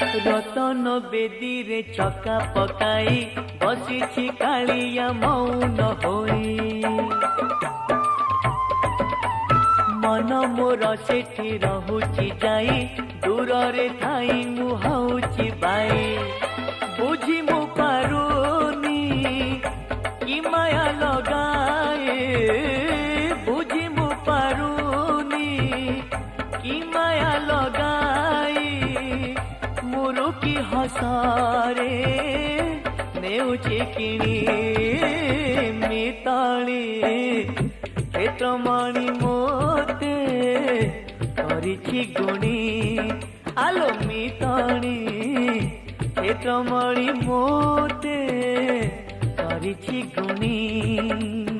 रतन बेदी रे चका पकाई बसी कालिया मौन होई मन मोर सेठी रहुची जाई दूर रे थाई मुहाउची बाई बुझी मु पारुनी कि माया लगाए बुझी मु पारुनी कि माया लगाई मुरु की हसारे नेउची किणी मिताली क्षेत्रमणि मोते करिछि गुणी आलो मिताली क्षेत्रमणि मोते करिछि गुणी।